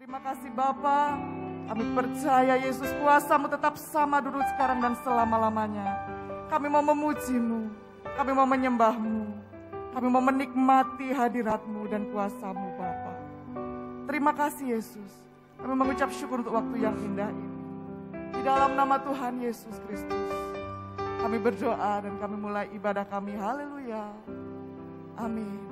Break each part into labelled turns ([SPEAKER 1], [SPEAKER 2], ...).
[SPEAKER 1] Terima kasih Bapa. Kami percaya Yesus kuasa-Mu tetap sama dulu sekarang dan selama-lamanya. Kami mau memuji-Mu, kami mau menyembah-Mu, kami mau menikmati hadirat-Mu dan kuasa-Mu Bapa. Terima kasih Yesus. Kami mengucap syukur untuk waktu yang indah ini. Di dalam nama Tuhan Yesus Kristus, kami berdoa dan kami mulai ibadah kami. Haleluya. Amin.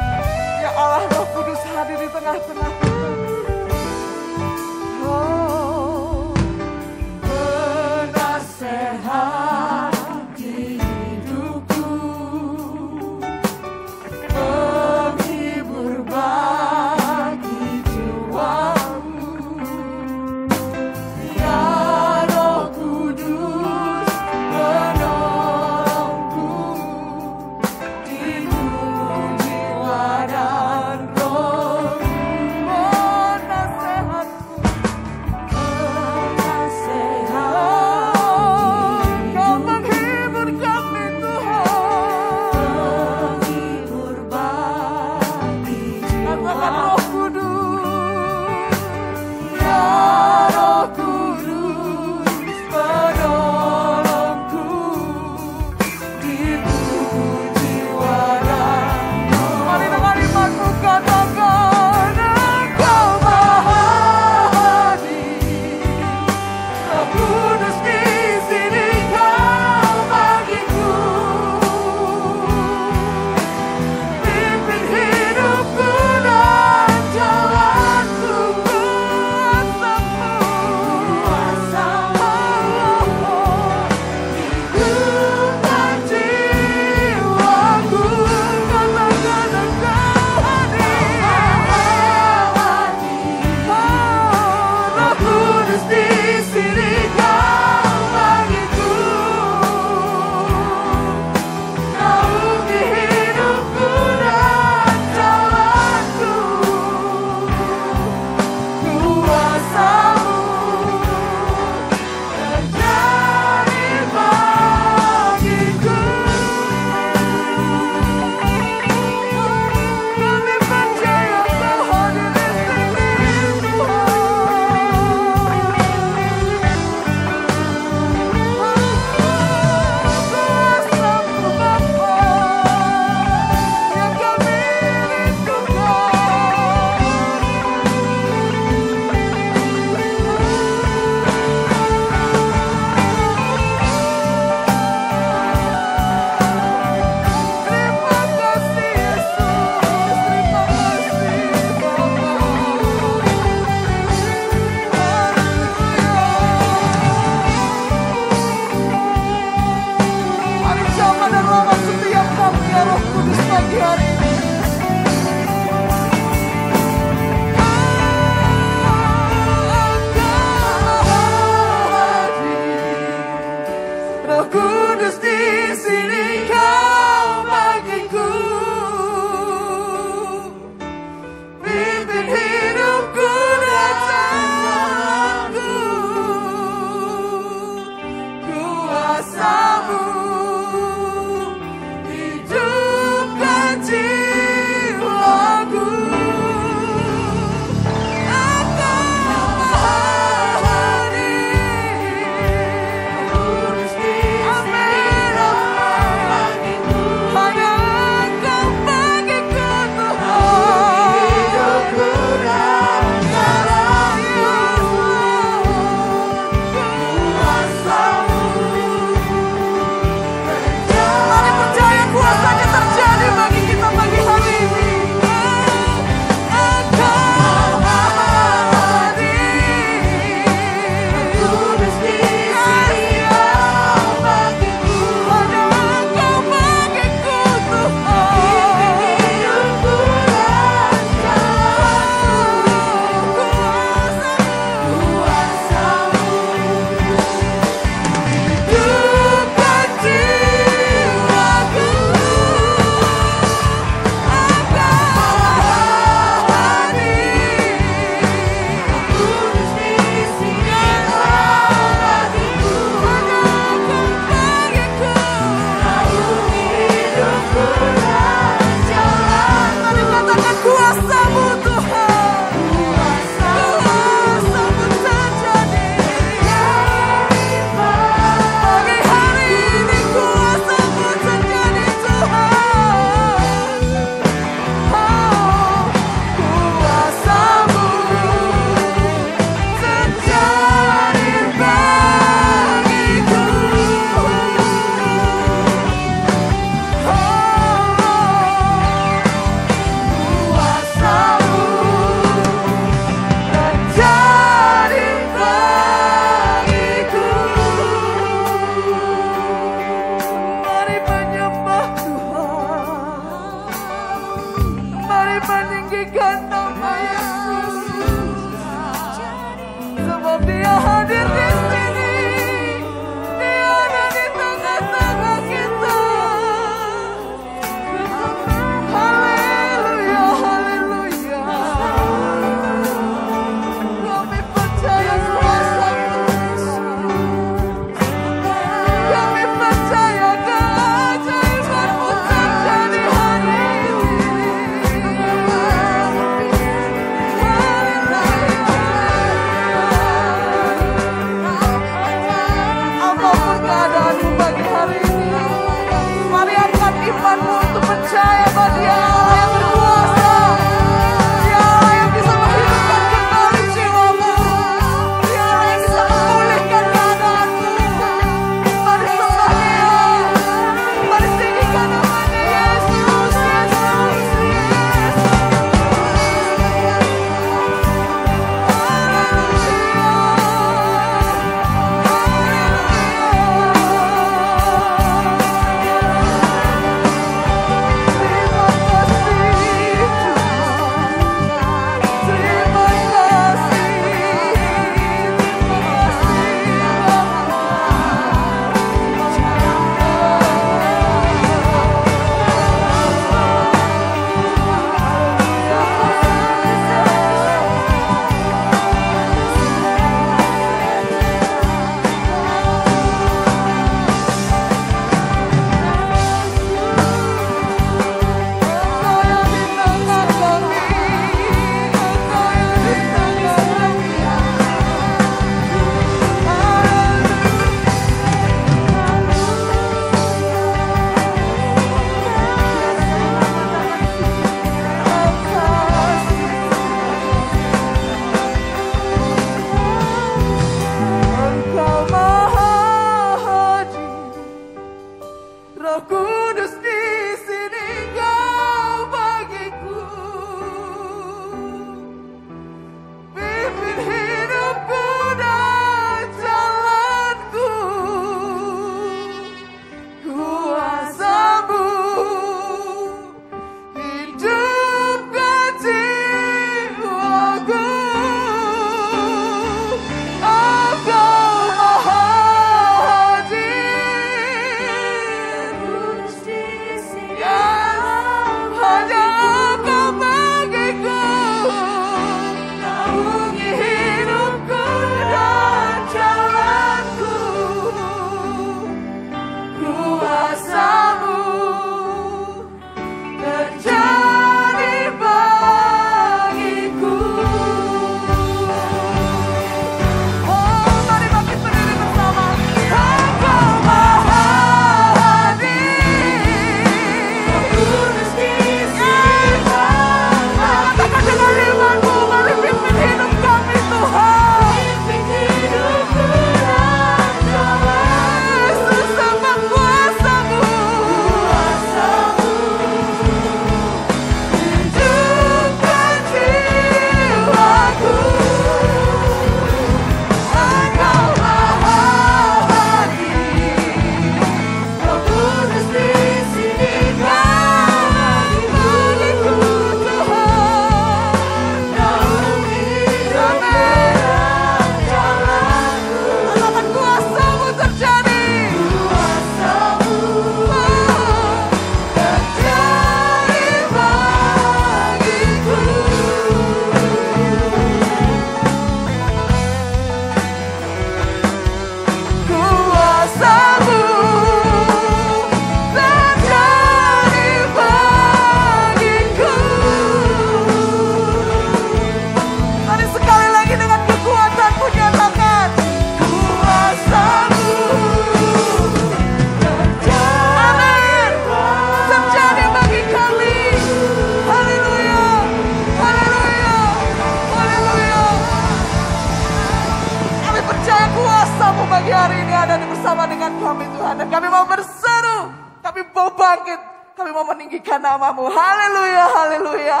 [SPEAKER 1] meninggikan namamu. Haleluya, haleluya.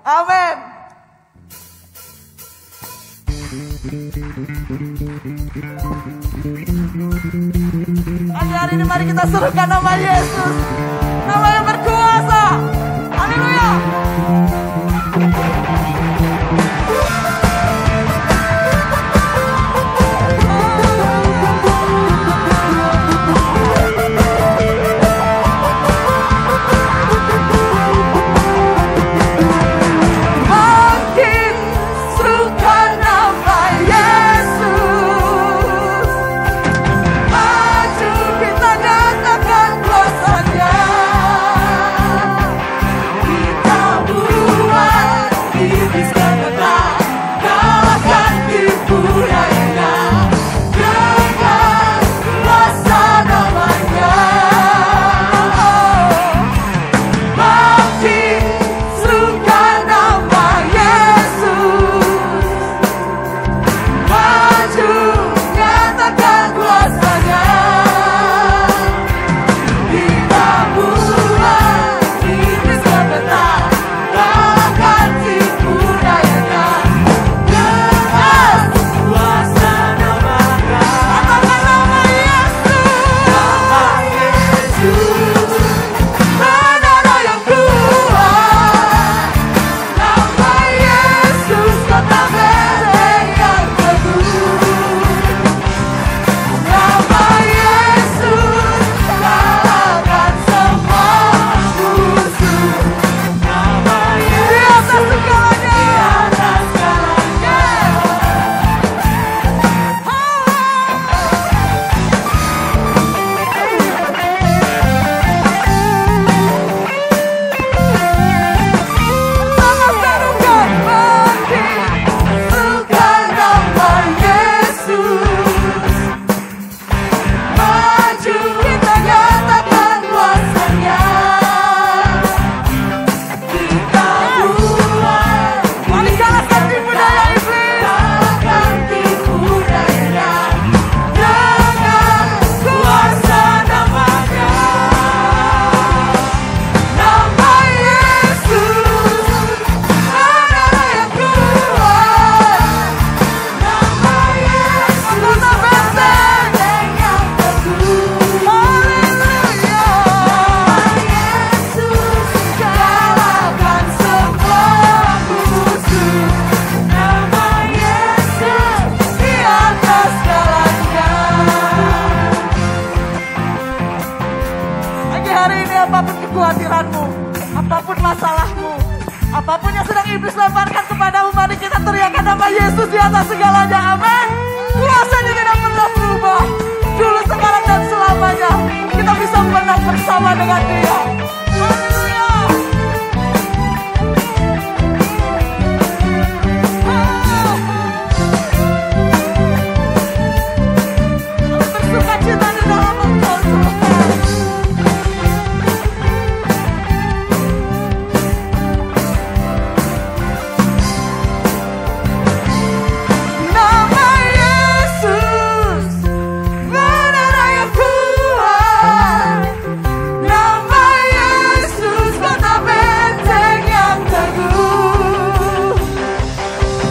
[SPEAKER 1] Amin. Pagi hari ini mari kita serukan nama Yesus. Nama yang berkuasa. Haleluya. kekhawatiranmu, apapun masalahmu, apapun yang sedang iblis lemparkan kepadamu, mari kita teriakan nama Yesus di atas segalanya. Amin. Kuasanya tidak pernah berubah, dulu, sekarang, dan selamanya. Kita bisa menang bersama dengan Dia. Haleluya. Bersuka cita di dalam Engkau Tuhan. Nama Yesus benar yang kuat. Nama Yesus kota benteng yang teguh.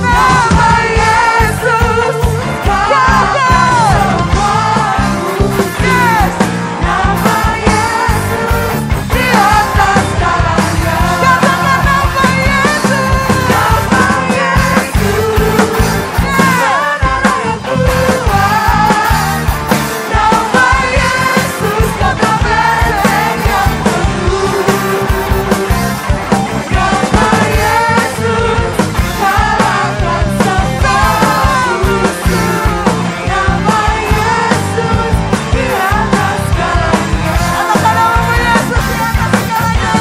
[SPEAKER 1] Nama Yesus kata sembuhku. Yes. Nama Yesus di atas segalanya. Katakan nama Yesus. Nama Yesus benar yang kuat. Nama Yesus kota benteng yang teguh. Nama Yesus kalahkan semua musuh. Nama Yesus di atas segalanya. Katakan nama Yesus di atas segalanya.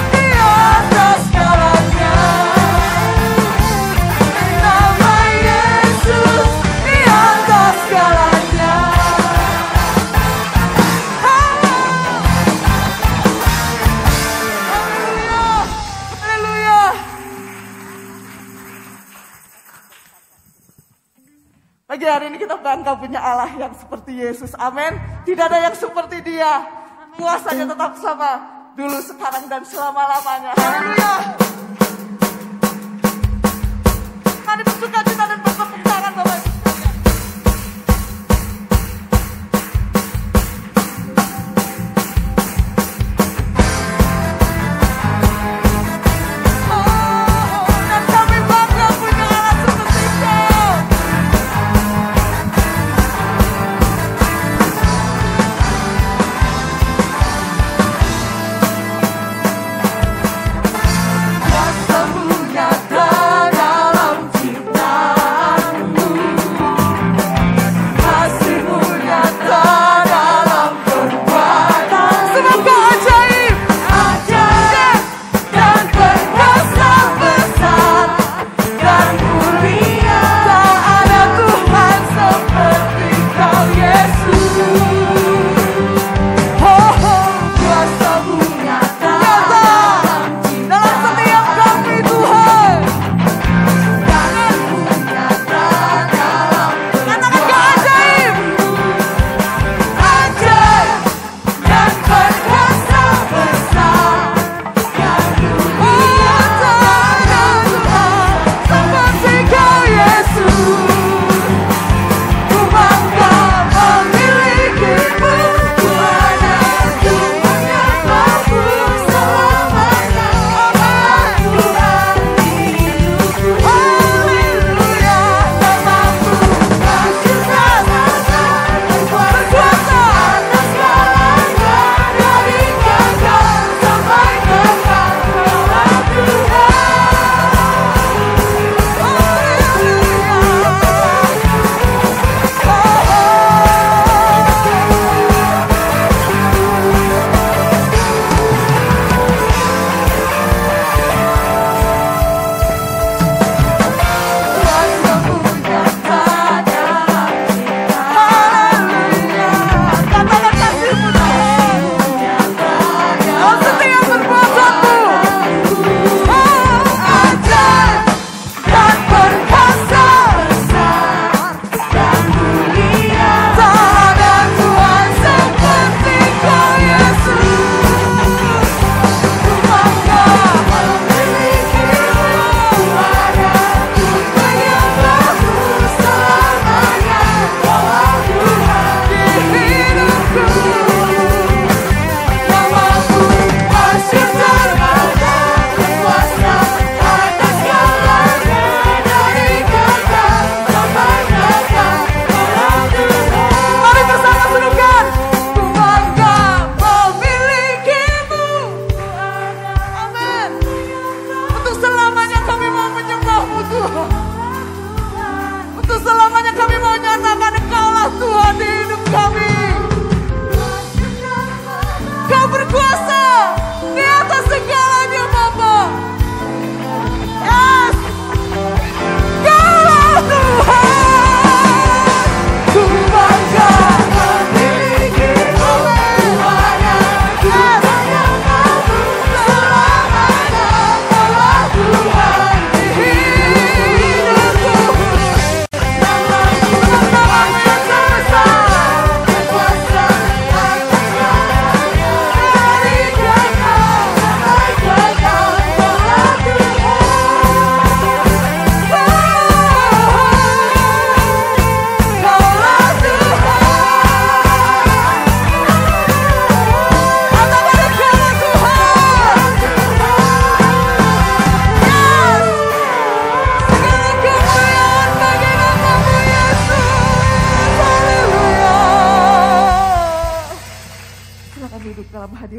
[SPEAKER 1] Di atas segalanya. Nama Yesus di atas segalanya. Haleluya. Haleluya. Pagi hari ini kita bangga punya Allah yang seperti Yesus. Amin. Tidak ada yang seperti Dia. Kuasanya tetap sama, dulu, sekarang, dan selama-lamanya. Haleluya. Mari bersuka cita dan bertepuk tangan, Bapak Ibu sekalian. Dan kami bangga punya Allah seperti itu. Yang sempurna dalam ciptaan.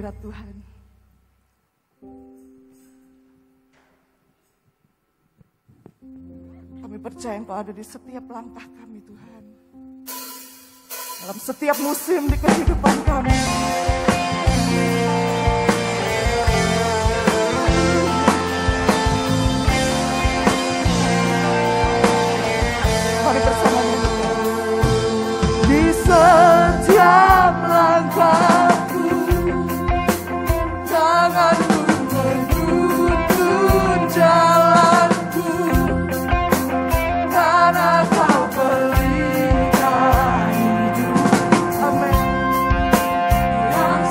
[SPEAKER 1] hadirat Tuhan. Kami percaya Engkau ada di setiap langkah kami Tuhan. Dalam setiap musim di kehidupan kami. Mari bersama-sama. Di setiap langkahku, tanganmu menuntun jalanku, karena Kau pelita hidup. Amin. Yang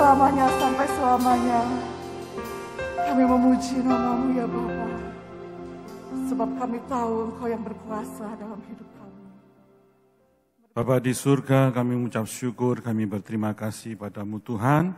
[SPEAKER 1] selamanya sampai selamanya. Kami memuji nama-Mu ya Bapa, sebab kami tahu Engkau yang berkuasa dalam hidup kami.
[SPEAKER 2] Bapa di surga, kami mengucap syukur, kami berterima kasih padamu Tuhan.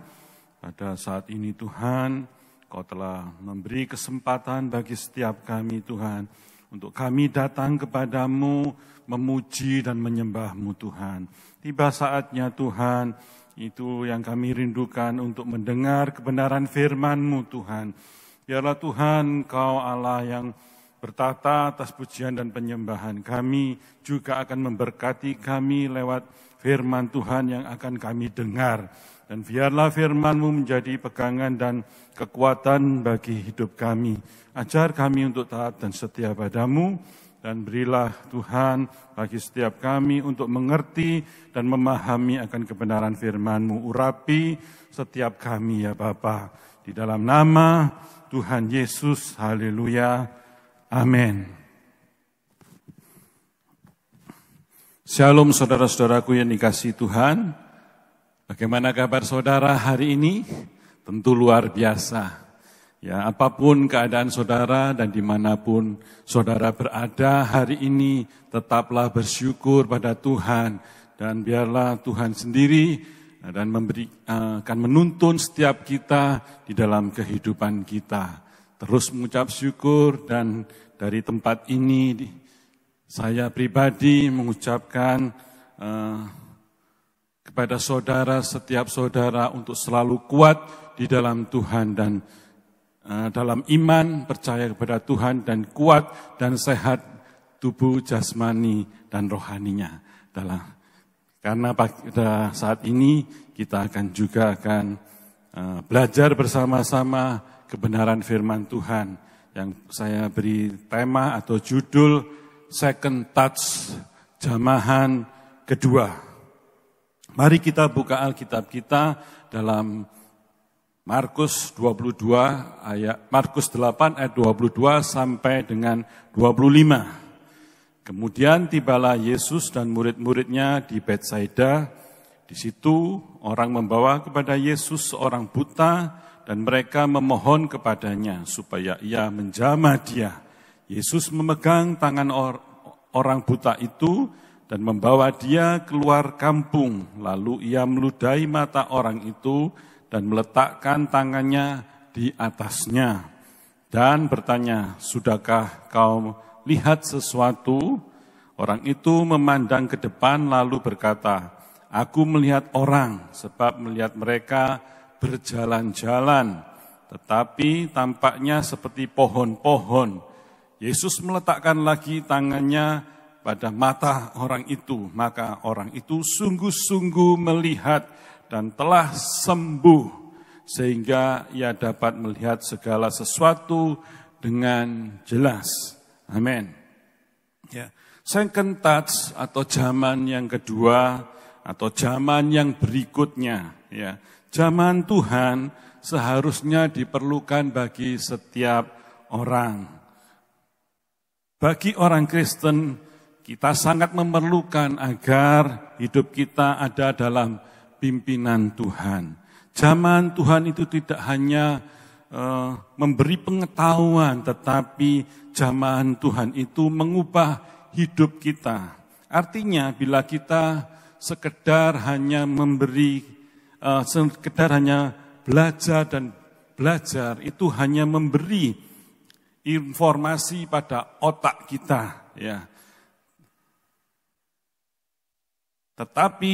[SPEAKER 2] Pada saat ini Tuhan, Kau telah memberi kesempatan bagi setiap kami Tuhan, untuk kami datang kepadamu, memuji dan menyembah-Mu Tuhan. Tiba saatnya Tuhan, itu yang kami rindukan untuk mendengar kebenaran firman-Mu Tuhan. Biarlah Tuhan, Kau Allah yang bertata atas pujian dan penyembahan. Kami juga akan memberkati kami lewat firman Tuhan yang akan kami dengar. Dan biarlah firman-Mu menjadi pegangan dan kekuatan bagi hidup kami. Ajar kami untuk taat dan setia padamu. Dan berilah Tuhan bagi setiap kami untuk mengerti dan memahami akan kebenaran firman-Mu. Urapi setiap kami ya Bapa. Di dalam nama Tuhan Yesus, haleluya, amin. Shalom saudara-saudaraku yang dikasihi Tuhan. Bagaimana kabar saudara hari ini? Tentu luar biasa. Ya, apapun keadaan saudara dan dimanapun saudara berada hari ini, tetaplah bersyukur pada Tuhan. Dan biarlah Tuhan sendiri dan akan menuntun setiap kita di dalam kehidupan kita. Terus mengucap syukur, dan dari tempat ini saya pribadi mengucapkan kepada saudara, setiap saudara untuk selalu kuat di dalam Tuhan dan dalam iman, percaya kepada Tuhan, dan kuat dan sehat tubuh jasmani dan rohaninya. Karena pada saat ini kita akan belajar bersama-sama kebenaran firman Tuhan yang saya beri tema atau judul Second Touch, jamahan kedua. Mari kita buka Alkitab kita dalam Markus 8 ayat 22 sampai dengan 25. Kemudian tibalah Yesus dan murid-muridnya di Betsaida. Di situ orang membawa kepada Yesus seorang buta dan mereka memohon kepadanya supaya ia menjamah dia. Yesus memegang tangan orang buta itu dan membawa dia keluar kampung. Lalu ia meludahi mata orang itu dan meletakkan tangannya di atasnya dan bertanya, "Sudahkah kau lihat sesuatu?" Orang itu memandang ke depan lalu berkata, "Aku melihat orang, sebab melihat mereka berjalan-jalan, tetapi tampaknya seperti pohon-pohon." Yesus meletakkan lagi tangannya pada mata orang itu, maka orang itu sungguh-sungguh melihat dan telah sembuh, sehingga ia dapat melihat segala sesuatu dengan jelas. Amin. Ya. Second touch atau zaman yang kedua atau zaman yang berikutnya. Ya. Zaman Tuhan seharusnya diperlukan bagi setiap orang. Bagi orang Kristen, kita sangat memerlukan agar hidup kita ada dalam pimpinan Tuhan. Zaman Tuhan itu tidak hanya memberi pengetahuan, tetapi zaman Tuhan itu mengubah hidup kita. Artinya bila kita sekedar hanya belajar dan belajar, itu hanya memberi informasi pada otak kita, ya. Tetapi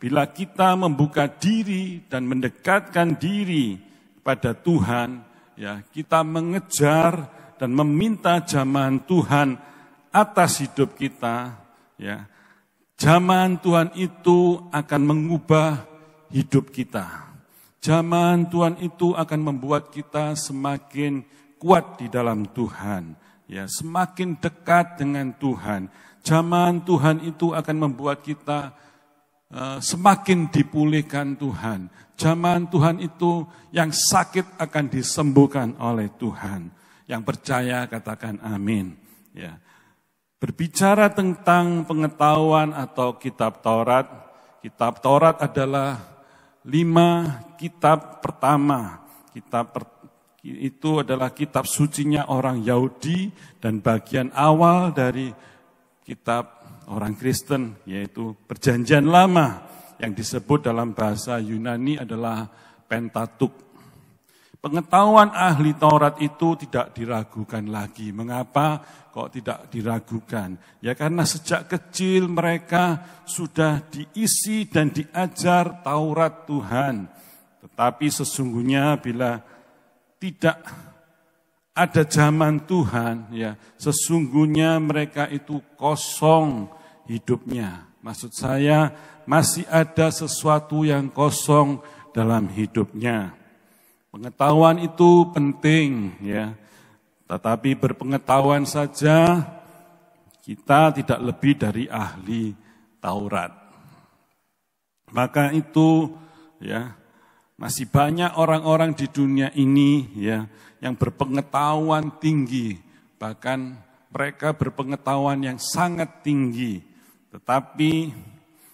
[SPEAKER 2] bila kita membuka diri dan mendekatkan diri pada Tuhan, ya, kita mengejar dan meminta zaman Tuhan atas hidup kita, ya. Zaman Tuhan itu akan mengubah hidup kita. Zaman Tuhan itu akan membuat kita semakin kuat di dalam Tuhan, ya, semakin dekat dengan Tuhan. Zaman Tuhan itu akan membuat kita semakin dipulihkan Tuhan. Zaman Tuhan itu yang sakit akan disembuhkan oleh Tuhan. Yang percaya katakan amin. Ya. Berbicara tentang pengetahuan atau kitab Taurat adalah 5 kitab pertama. Itu adalah kitab sucinya orang Yahudi dan bagian awal dari kitab orang Kristen, yaitu Perjanjian Lama yang disebut dalam bahasa Yunani adalah Pentateuch. Pengetahuan ahli Taurat itu tidak diragukan lagi. Mengapa kok tidak diragukan? Ya karena sejak kecil mereka sudah diisi dan diajar Taurat Tuhan. Tetapi sesungguhnya bila tidak ada zaman Tuhan, ya sesungguhnya mereka itu kosong hidupnya. Maksud saya masih ada sesuatu yang kosong dalam hidupnya. Pengetahuan itu penting, ya. Tetapi berpengetahuan saja kita tidak lebih dari ahli Taurat. Maka itu, ya, masih banyak orang-orang di dunia ini, ya, yang berpengetahuan tinggi, bahkan mereka berpengetahuan yang sangat tinggi, tetapi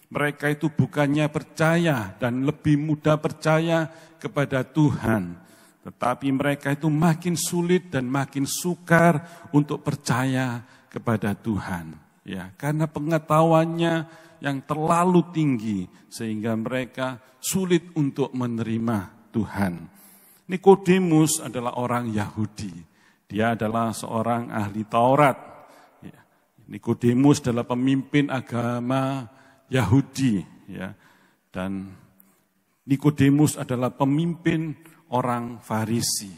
[SPEAKER 2] mereka itu bukannya percaya dan lebih mudah percaya kepada Tuhan. Tetapi mereka itu makin sulit dan makin sukar untuk percaya kepada Tuhan. Ya, karena pengetahuannya yang terlalu tinggi sehingga mereka sulit untuk menerima Tuhan. Nikodemus adalah orang Yahudi. Dia adalah seorang ahli Taurat. Ya, Nikodemus adalah pemimpin agama Yahudi, ya, dan Nikodemus adalah pemimpin orang Farisi.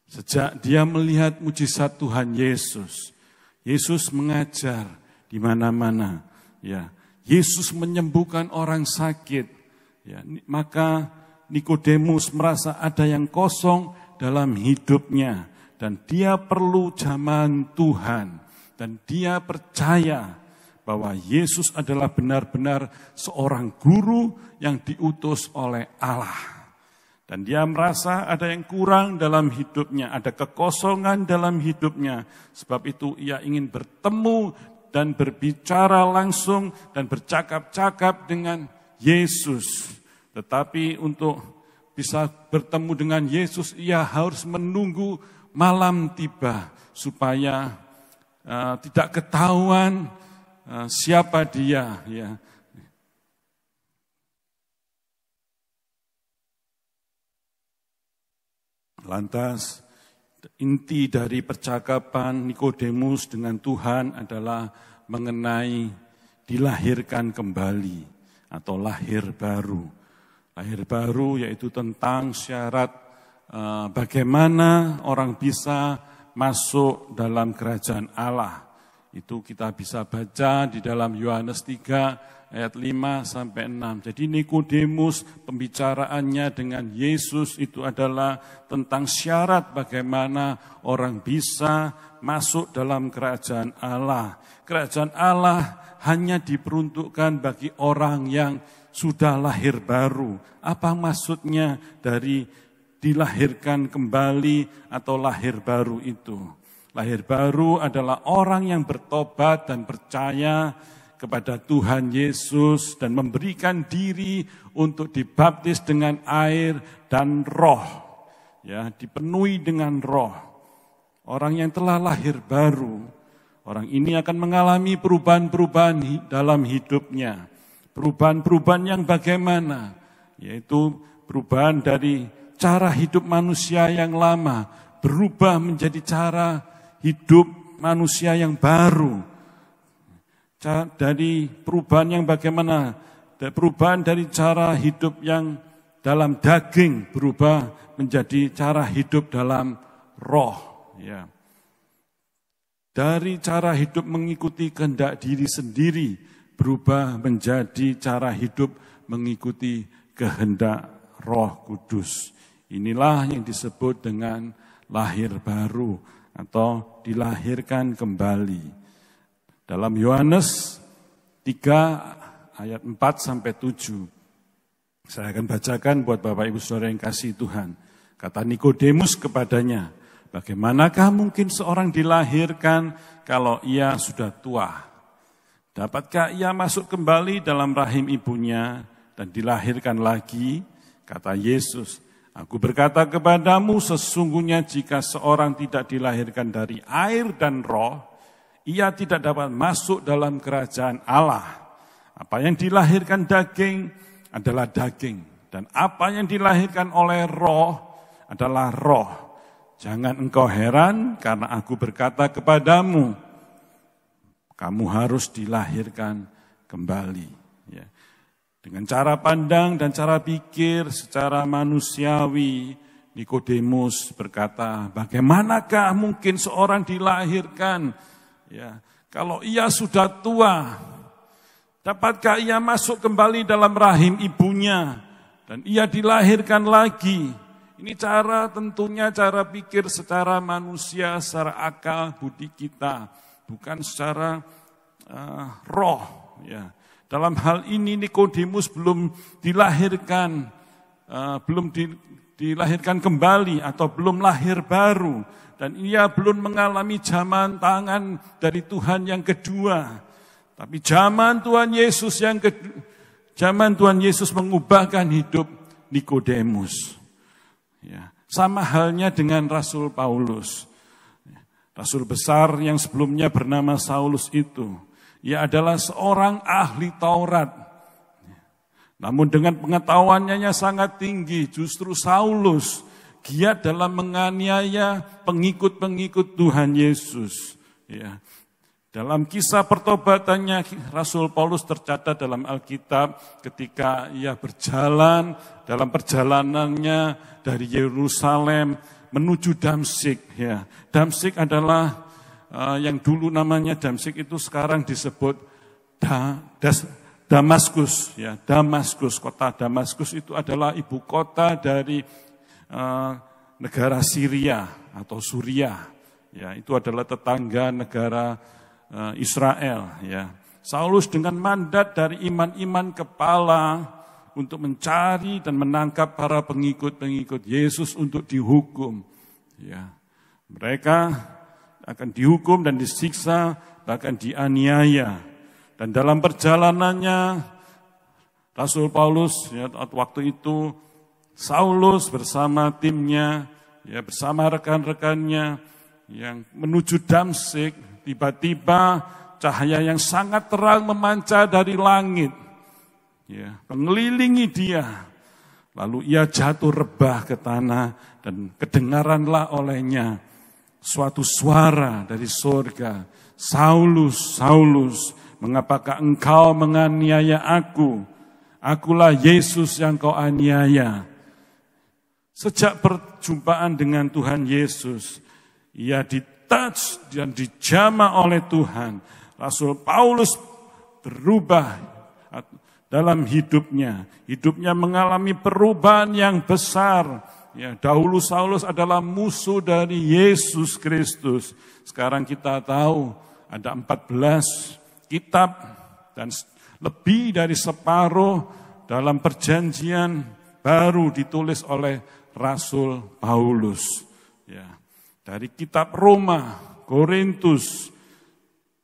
[SPEAKER 2] Sejak dia melihat mujizat Tuhan Yesus, Yesus mengajar di mana-mana, ya, Yesus menyembuhkan orang sakit, ya, maka Nikodemus merasa ada yang kosong dalam hidupnya dan dia perlu zaman Tuhan dan dia percaya bahwa Yesus adalah benar-benar seorang guru yang diutus oleh Allah. Dan dia merasa ada yang kurang dalam hidupnya, ada kekosongan dalam hidupnya. Sebab itu ia ingin bertemu dan berbicara langsung dan bercakap-cakap dengan Yesus. Tetapi untuk bisa bertemu dengan Yesus, ia harus menunggu malam tiba supaya tidak ketahuan siapa dia, ya. Lantas inti dari percakapan Nikodemus dengan Tuhan adalah mengenai dilahirkan kembali atau lahir baru. Lahir baru yaitu tentang syarat bagaimana orang bisa masuk dalam kerajaan Allah. Itu kita bisa baca di dalam Yohanes 3 ayat 5 sampai 6. Jadi Nikodemus pembicaraannya dengan Yesus itu adalah tentang syarat bagaimana orang bisa masuk dalam kerajaan Allah. Kerajaan Allah hanya diperuntukkan bagi orang yang sudah lahir baru. Apa maksudnya dari dilahirkan kembali atau lahir baru itu? Lahir baru adalah orang yang bertobat dan percaya kepada Tuhan Yesus dan memberikan diri untuk dibaptis dengan air dan roh. Ya, dipenuhi dengan roh. Orang yang telah lahir baru, orang ini akan mengalami perubahan-perubahan dalam hidupnya. Perubahan-perubahan yang bagaimana? Yaitu perubahan dari cara hidup manusia yang lama berubah menjadi cara hidup manusia yang baru. Dari perubahan yang bagaimana? Perubahan dari cara hidup yang dalam daging berubah menjadi cara hidup dalam roh. Ya. Dari cara hidup mengikuti kehendak diri sendiri berubah menjadi cara hidup mengikuti kehendak Roh Kudus. Inilah yang disebut dengan lahir baru atau dilahirkan kembali. Dalam Yohanes 3 ayat 4 sampai 7. Saya akan bacakan buat Bapak Ibu Saudara yang kasih Tuhan. Kata Nikodemus kepadanya, bagaimanakah mungkin seorang dilahirkan kalau ia sudah tua? Dapatkah ia masuk kembali dalam rahim ibunya dan dilahirkan lagi? Kata Yesus, aku berkata kepadamu, sesungguhnya jika seorang tidak dilahirkan dari air dan roh, ia tidak dapat masuk dalam kerajaan Allah. Apa yang dilahirkan daging adalah daging, dan apa yang dilahirkan oleh roh adalah roh. Jangan engkau heran karena aku berkata kepadamu, kamu harus dilahirkan kembali. Ya. Dengan cara pandang dan cara pikir secara manusiawi, Nikodemus berkata, bagaimanakah mungkin seorang dilahirkan? Ya, kalau ia sudah tua, dapatkah ia masuk kembali dalam rahim ibunya dan ia dilahirkan lagi? Ini tentunya cara pikir secara manusia, secara akal budi kita, bukan secara roh. Ya. Dalam hal ini Nikodemus belum dilahirkan, dilahirkan kembali atau belum lahir baru, dan ia belum mengalami zaman tangan dari Tuhan yang kedua. Tapi zaman Tuhan Yesus mengubahkan hidup Nikodemus. Ya, sama halnya dengan Rasul Paulus. Rasul besar yang sebelumnya bernama Saulus itu, ia adalah seorang ahli Taurat. Namun dengan pengetahuannya yang sangat tinggi, justru Saulus giat dalam menganiaya pengikut-pengikut Tuhan Yesus. Ya. Dalam kisah pertobatannya, Rasul Paulus tercatat dalam Alkitab ketika ia berjalan dalam perjalanannya dari Yerusalem menuju Damsyik. Ya. Damsyik adalah yang dulu namanya Damsyik, itu sekarang disebut Damaskus. Ya. Damaskus, kota Damaskus itu adalah ibu kota dari negara Syria atau Suriah. Ya, itu adalah tetangga negara Israel. Ya. Saulus dengan mandat dari iman-iman kepala untuk mencari dan menangkap para pengikut-pengikut Yesus untuk dihukum. Ya. Mereka akan dihukum dan disiksa, bahkan dianiaya. Dan dalam perjalanannya, Rasul Paulus, ya, waktu itu Saulus bersama timnya, ya, bersama rekan-rekannya yang menuju Damsyik, tiba-tiba cahaya yang sangat terang memancar dari langit, ya, mengelilingi dia. Lalu ia jatuh rebah ke tanah dan kedengaranlah olehnya suatu suara dari surga, Saulus, Saulus, mengapakah engkau menganiaya aku? Akulah Yesus yang kau aniaya. Sejak perjumpaan dengan Tuhan Yesus, ia ditouch dan dijamah oleh Tuhan. Rasul Paulus berubah dalam hidupnya. Hidupnya mengalami perubahan yang besar. Ya, dahulu Saulus adalah musuh dari Yesus Kristus. Sekarang kita tahu ada 14 kitab dan lebih dari separuh dalam perjanjian baru ditulis oleh Rasul Paulus. Ya, dari kitab Roma, Korintus,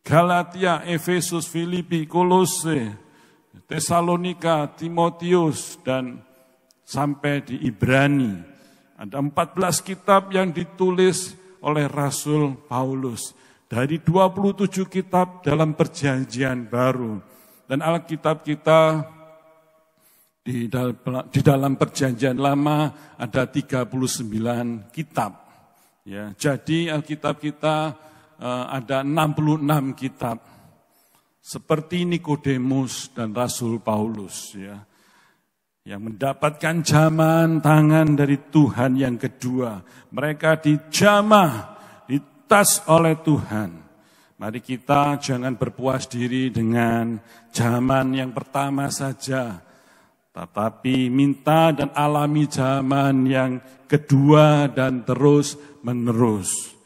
[SPEAKER 2] Galatia, Efesus, Filipi, Kolose, Tesalonika, Timotius, dan sampai di Ibrani. Ada 14 kitab yang ditulis oleh Rasul Paulus. Dari 27 kitab dalam perjanjian baru. Dan Alkitab kita di dalam perjanjian lama ada 39 kitab. Ya, jadi Alkitab kita ada 66 kitab. Seperti Nikodemus dan Rasul Paulus, ya, yang mendapatkan jaman tangan dari Tuhan yang kedua. Mereka dijamah, ditas oleh Tuhan. Mari kita jangan berpuas diri dengan jaman yang pertama saja, tetapi minta dan alami jaman yang kedua dan terus menerus.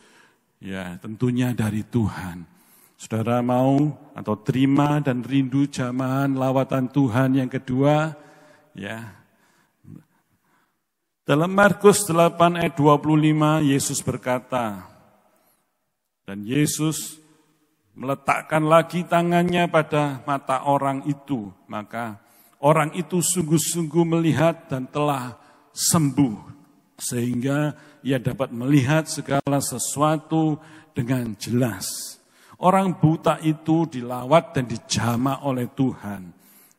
[SPEAKER 2] Ya, tentunya dari Tuhan. Saudara mau atau terima dan rindu jaman lawatan Tuhan yang kedua? Ya. Dalam Markus 8 ayat 25 Yesus berkata, dan Yesus meletakkan lagi tangannya pada mata orang itu, maka orang itu sungguh-sungguh melihat dan telah sembuh, sehingga ia dapat melihat segala sesuatu dengan jelas. Orang buta itu dilawat dan dijamah oleh Tuhan.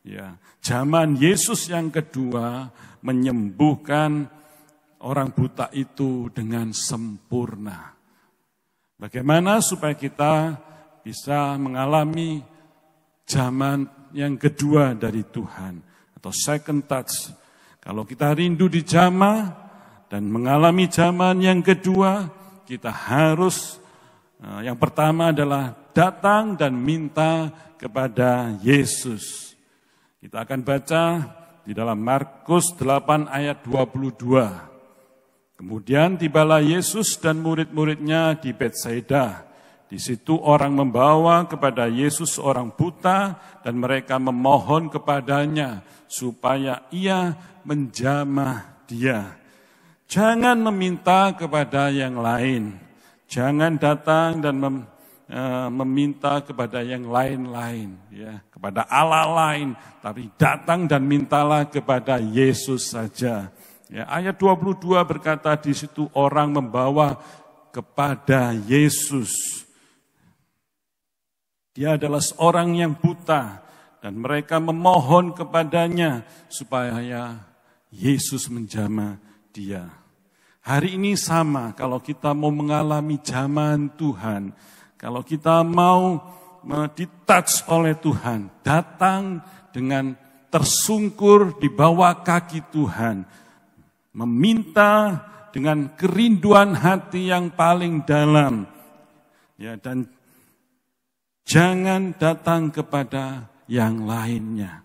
[SPEAKER 2] Ya, zaman Yesus yang kedua menyembuhkan orang buta itu dengan sempurna. Bagaimana supaya kita bisa mengalami zaman yang kedua dari Tuhan atau second touch? Kalau kita rindu dijamah dan mengalami zaman yang kedua, kita harus yang pertama adalah datang dan minta kepada Yesus. Kita akan baca di dalam Markus 8 ayat 22. Kemudian tibalah Yesus dan murid-muridnya di Betsaida. Di situ orang membawa kepada Yesus orang buta dan mereka memohon kepadanya supaya ia menjamah dia. Jangan meminta kepada yang lain. Jangan datang dan meminta kepada yang lain-lain, ya, kepada Allah lain, tapi datang dan mintalah kepada Yesus saja. Ya, ayat 22 berkata di situ orang membawa kepada Yesus. Dia adalah seorang yang buta dan mereka memohon kepadanya supaya Yesus menjamah dia. Hari ini sama, kalau kita mau mengalami zaman Tuhan, kalau kita mau di-touch oleh Tuhan, datang dengan tersungkur di bawah kaki Tuhan, meminta dengan kerinduan hati yang paling dalam, ya, dan jangan datang kepada yang lainnya,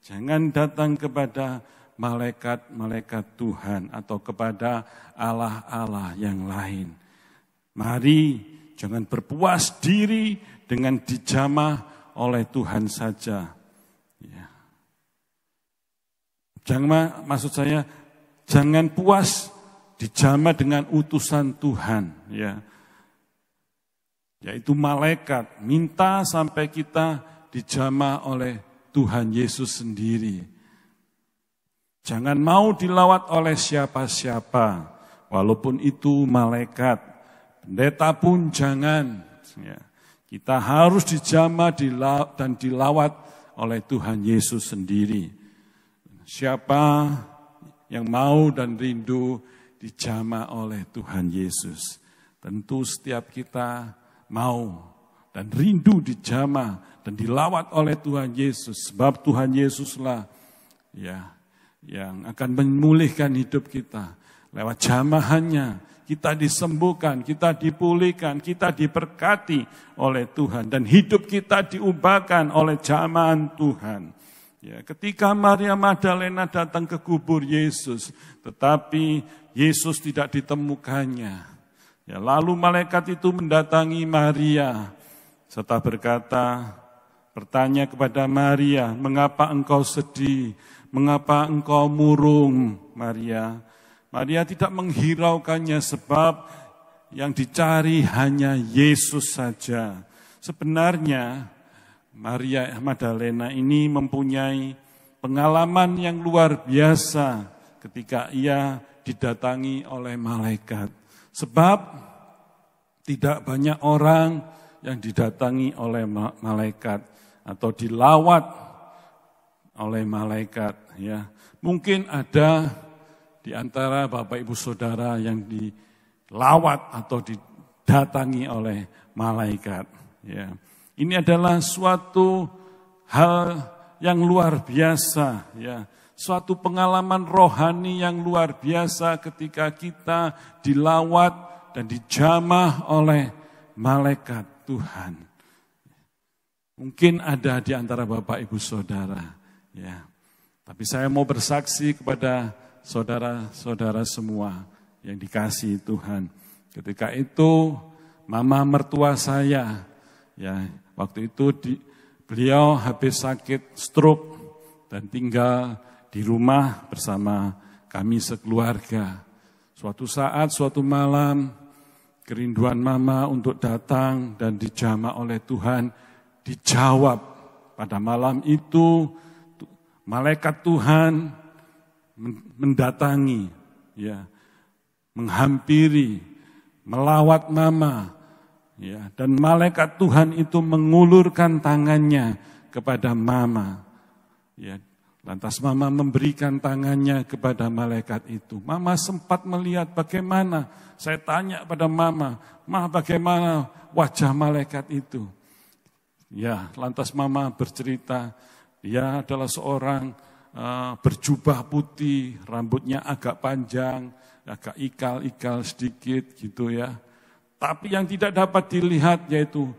[SPEAKER 2] jangan datang kepada malaikat-malaikat Tuhan atau kepada Allah-Allah yang lain. Mari jangan berpuas diri dengan dijamah oleh Tuhan saja. Ya. Jangan puas dijamah dengan utusan Tuhan, ya. Yaitu malaikat. Minta sampai kita dijamah oleh Tuhan Yesus sendiri. Jangan mau dilawat oleh siapa-siapa, walaupun itu malaikat. Pendeta pun jangan. Ya. Kita harus dijamah dan dilawat oleh Tuhan Yesus sendiri. Siapa yang mau dan rindu dijamah oleh Tuhan Yesus? Tentu setiap kita mau dan rindu dijamah dan dilawat oleh Tuhan Yesus. Sebab Tuhan Yesuslah, ya, yang akan memulihkan hidup kita. Lewat jamahannya kita disembuhkan, kita dipulihkan, kita diberkati oleh Tuhan. Dan hidup kita diubahkan oleh jamahan Tuhan. Ya, ketika Maria Magdalena datang ke kubur Yesus, tetapi Yesus tidak ditemukannya. Ya, lalu malaikat itu mendatangi Maria serta bertanya kepada Maria, "Mengapa engkau sedih? Mengapa engkau murung, Maria?" Maria tidak menghiraukannya sebab yang dicari hanya Yesus saja. Sebenarnya Maria Magdalena ini mempunyai pengalaman yang luar biasa ketika ia didatangi oleh malaikat. Sebab tidak banyak orang yang didatangi oleh malaikat atau dilawat oleh malaikat, ya. Mungkin ada di antara Bapak Ibu Saudara yang dilawat atau didatangi oleh malaikat, ya. Ini adalah suatu hal yang luar biasa, ya. Suatu pengalaman rohani yang luar biasa ketika kita dilawat dan dijamah oleh malaikat Tuhan. Mungkin ada di antara Bapak Ibu Saudara, ya. Tapi saya mau bersaksi kepada saudara-saudara semua yang dikasihi Tuhan. Ketika itu mama mertua saya, ya, waktu itu beliau habis sakit stroke dan tinggal di rumah bersama kami sekeluarga. Suatu saat, suatu malam, kerinduan mama untuk datang dan dijamah oleh Tuhan dijawab. Pada malam itu malaikat Tuhan mendatangi, ya, menghampiri, melawat mama, ya, dan malaikat Tuhan itu mengulurkan tangannya kepada mama, ya. Lantas mama memberikan tangannya kepada malaikat itu. Mama sempat melihat bagaimana, saya tanya pada mama, bagaimana wajah malaikat itu? Ya, lantas mama bercerita, dia adalah seorang berjubah putih, rambutnya agak panjang, agak ikal-ikal sedikit gitu ya. Tapi yang tidak dapat dilihat yaitu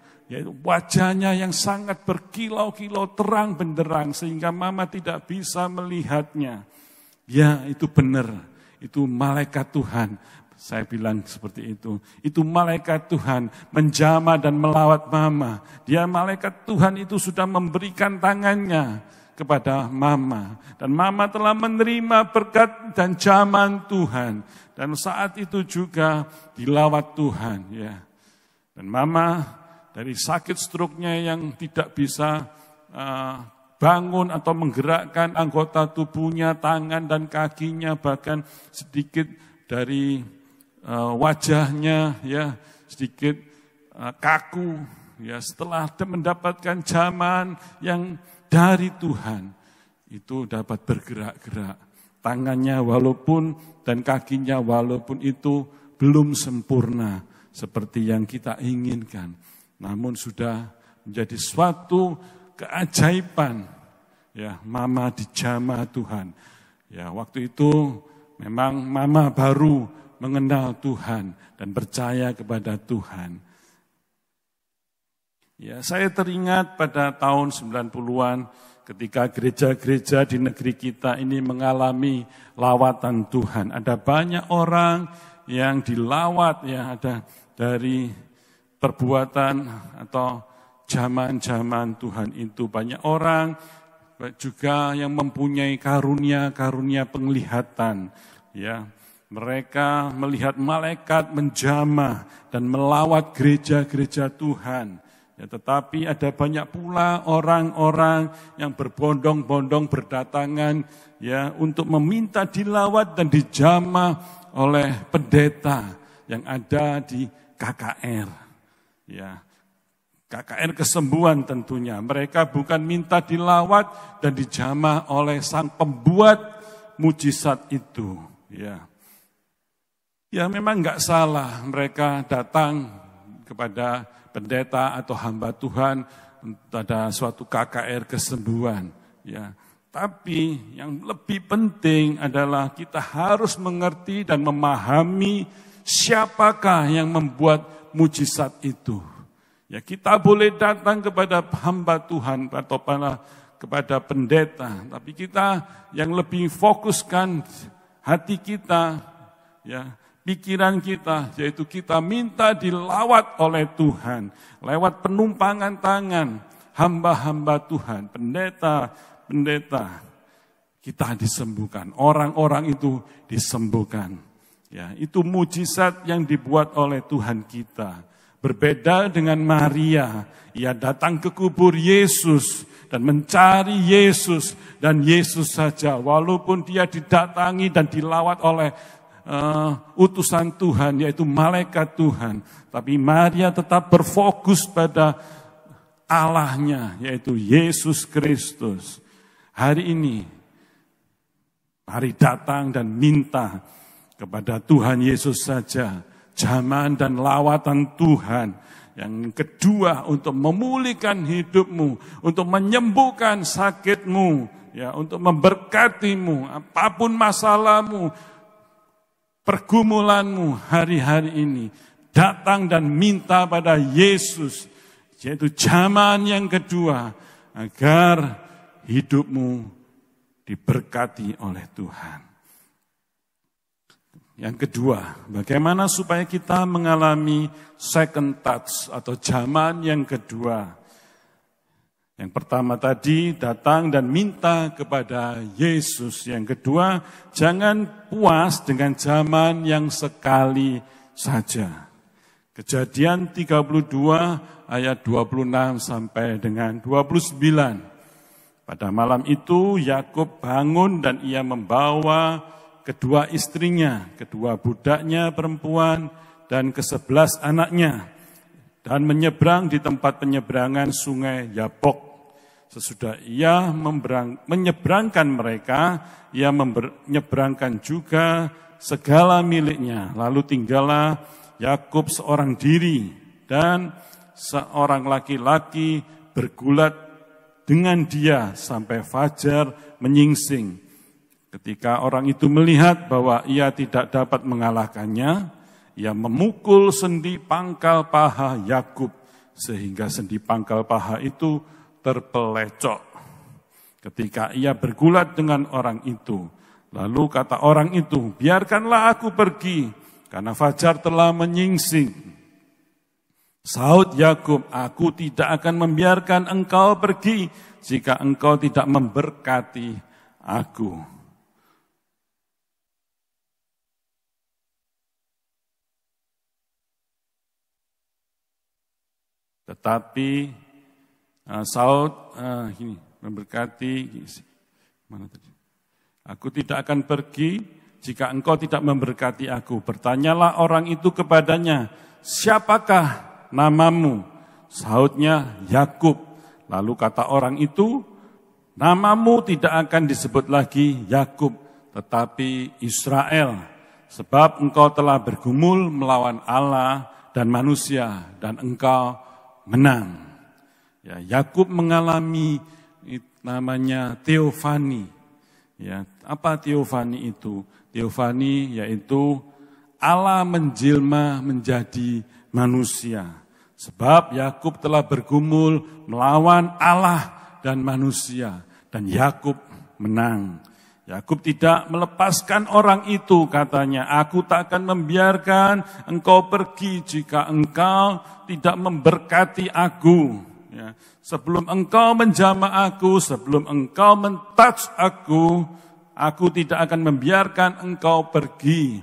[SPEAKER 2] wajahnya yang sangat berkilau-kilau terang benderang sehingga mama tidak bisa melihatnya. Ya, itu benar. Itu malaikat Tuhan. Saya bilang seperti itu. Itu malaikat Tuhan menjamah dan melawat mama. Dia malaikat Tuhan itu sudah memberikan tangannya kepada mama. Dan mama telah menerima berkat dan jaman Tuhan. Dan saat itu juga dilawat Tuhan. Ya. Dan mama dari sakit stroke-nya yang tidak bisa bangun atau menggerakkan anggota tubuhnya, tangan dan kakinya, bahkan sedikit dari wajahnya, ya, sedikit kaku. Ya, setelah mendapatkan jaman yang dari Tuhan, itu dapat bergerak-gerak. Tangannya walaupun dan kakinya walaupun itu belum sempurna seperti yang kita inginkan. Namun sudah menjadi suatu keajaiban, ya, mama dijamah Tuhan. Ya, waktu itu memang mama baru mengenal Tuhan dan percaya kepada Tuhan. Ya, saya teringat pada tahun 90-an ketika gereja-gereja di negeri kita ini mengalami lawatan Tuhan. Ada banyak orang yang dilawat, ya, ada dari perbuatan atau zaman-zaman Tuhan itu. Banyak orang juga yang mempunyai karunia-karunia penglihatan. Ya, mereka melihat malaikat menjamah dan melawat gereja-gereja Tuhan. Ya, tetapi ada banyak pula orang-orang yang berbondong-bondong berdatangan, ya, untuk meminta dilawat dan dijamah oleh pendeta yang ada di KKR. Ya, KKR kesembuhan tentunya. Mereka bukan minta dilawat dan dijamah oleh sang pembuat mujizat itu. Ya, ya memang enggak salah mereka datang kepada pendeta atau hamba Tuhan pada suatu KKR kesembuhan. Ya, tapi yang lebih penting adalah kita harus mengerti dan memahami siapakah yang membuat mujizat itu. Ya, kita boleh datang kepada hamba Tuhan atau kepada pendeta, tapi kita yang lebih fokuskan hati kita, ya, pikiran kita, yaitu kita minta dilawat oleh Tuhan lewat penumpangan tangan hamba-hamba Tuhan, pendeta, kita disembuhkan, orang-orang itu disembuhkan. Ya, itu mujizat yang dibuat oleh Tuhan kita. Berbeda dengan Maria, ia datang ke kubur Yesus dan mencari Yesus, dan Yesus saja, walaupun dia didatangi dan dilawat oleh utusan Tuhan, yaitu malaikat Tuhan, tapi Maria tetap berfokus pada Allahnya, yaitu Yesus Kristus. Hari ini, mari datang dan minta kepada Tuhan Yesus saja jaman dan lawatan Tuhan. Yang kedua, untuk memulihkan hidupmu, untuk menyembuhkan sakitmu, ya, untuk memberkatimu, apapun masalahmu, pergumulanmu hari-hari ini, datang dan minta pada Yesus, yaitu jaman yang kedua, agar hidupmu diberkati oleh Tuhan. Yang kedua, bagaimana supaya kita mengalami second touch atau zaman yang kedua. Yang pertama tadi datang dan minta kepada Yesus. Yang kedua, jangan puas dengan zaman yang sekali saja. Kejadian 32 ayat 26 sampai dengan 29. Pada malam itu Yakub bangun dan ia membawa kedua istrinya, kedua budaknya perempuan dan ke-11 anaknya dan menyeberang di tempat penyeberangan sungai Yabok. Sesudah ia menyeberangkan mereka, ia menyeberangkan juga segala miliknya. Lalu tinggallah Yakub seorang diri dan seorang laki-laki bergulat dengan dia sampai fajar menyingsing. Ketika orang itu melihat bahwa ia tidak dapat mengalahkannya, ia memukul sendi pangkal paha Yakub sehingga sendi pangkal paha itu terpelecok. Ketika ia bergulat dengan orang itu, lalu kata orang itu, "Biarkanlah aku pergi, karena fajar telah menyingsing." Sahut Yakub, "Aku tidak akan membiarkan engkau pergi jika engkau tidak memberkati aku." Tetapi Sahut ini memberkati, mana tadi? "Aku tidak akan pergi jika engkau tidak memberkati aku." Bertanyalah orang itu kepadanya, "Siapakah namamu?" Sahutnya, "Yakub." Lalu kata orang itu, "Namamu tidak akan disebut lagi Yakub, tetapi Israel, sebab engkau telah bergumul melawan Allah dan manusia, dan engkau menang." Ya, Yakub mengalami namanya teofani. Ya, apa teofani itu? Teofani yaitu Allah menjelma menjadi manusia. Sebab Yakub telah bergumul melawan Allah dan manusia, dan Yakub menang. Yakub tidak melepaskan orang itu, katanya, "Aku tak akan membiarkan engkau pergi jika engkau tidak memberkati aku. Ya, sebelum engkau menjamah aku, sebelum engkau mentouch aku tidak akan membiarkan engkau pergi."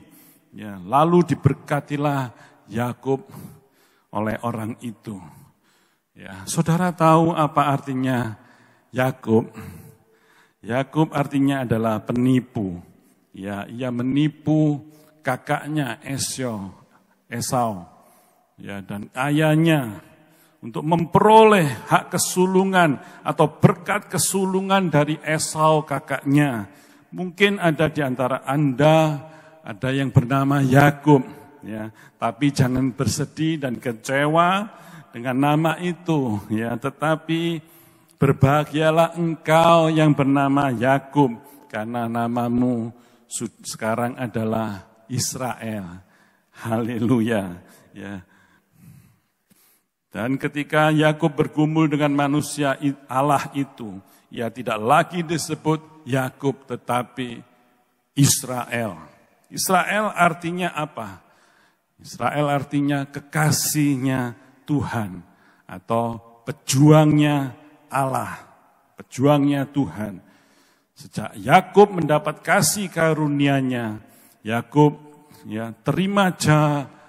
[SPEAKER 2] Ya, lalu diberkatilah Yakub oleh orang itu. Ya, saudara tahu apa artinya Yakub? Yakub artinya adalah penipu. Ya, ia menipu kakaknya Esau. Ya, dan ayahnya untuk memperoleh hak kesulungan atau berkat kesulungan dari Esau kakaknya. Mungkin ada di antara Anda ada yang bernama Yakub, ya, tapi jangan bersedih dan kecewa dengan nama itu, ya, tetapi berbahagialah engkau yang bernama Yakub, karena namamu sekarang adalah Israel. Haleluya, ya. Dan ketika Yakub bergumul dengan manusia Allah itu, ia tidak lagi disebut Yakub tetapi Israel. Israel artinya apa? Israel artinya kekasihnya Tuhan atau pejuangnya Allah, pejuangnya Tuhan. Sejak Yakub mendapat kasih karunia-Nya, Yakub terima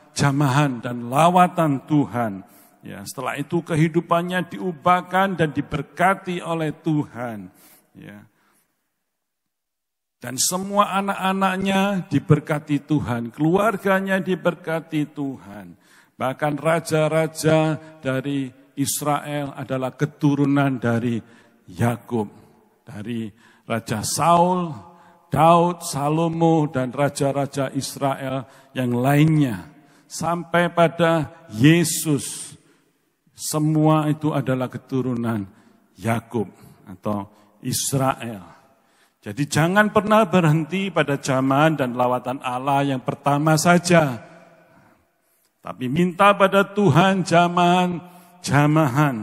[SPEAKER 2] jamahan dan lawatan Tuhan. Ya, setelah itu kehidupannya diubahkan dan diberkati oleh Tuhan. Ya. Dan semua anak-anaknya diberkati Tuhan, keluarganya diberkati Tuhan. Bahkan raja-raja dari Israel adalah keturunan dari Yakub, dari Raja Saul, Daud, Salomo, dan raja-raja Israel yang lainnya. Sampai pada Yesus. Semua itu adalah keturunan Yakub atau Israel. Jadi jangan pernah berhenti pada jamahan dan lawatan Allah yang pertama saja. Tapi minta pada Tuhan jamahan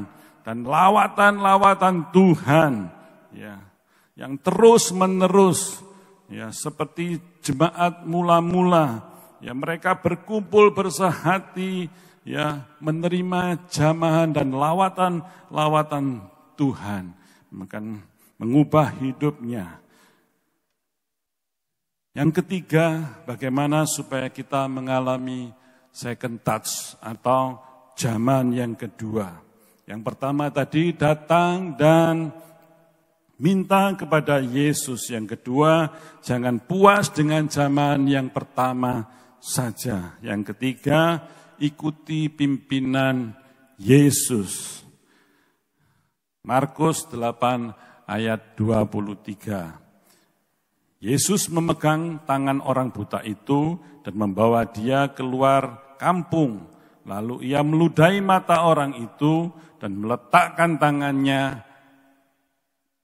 [SPEAKER 2] dan lawatan-lawatan Tuhan, ya, yang terus menerus, ya, seperti jemaat mula-mula, ya, mereka berkumpul bersehati, ya, menerima jamahan dan lawatan Tuhan, akan mengubah hidupnya. Yang ketiga, bagaimana supaya kita mengalami second touch atau zaman yang kedua. Yang pertama tadi datang dan minta kepada Yesus. Yang kedua, jangan puas dengan zaman yang pertama saja. Yang ketiga, ikuti pimpinan Yesus. Markus 8 ayat 23. Yesus memegang tangan orang buta itu dan membawa dia keluar kampung. Lalu ia meludahi mata orang itu dan meletakkan tangannya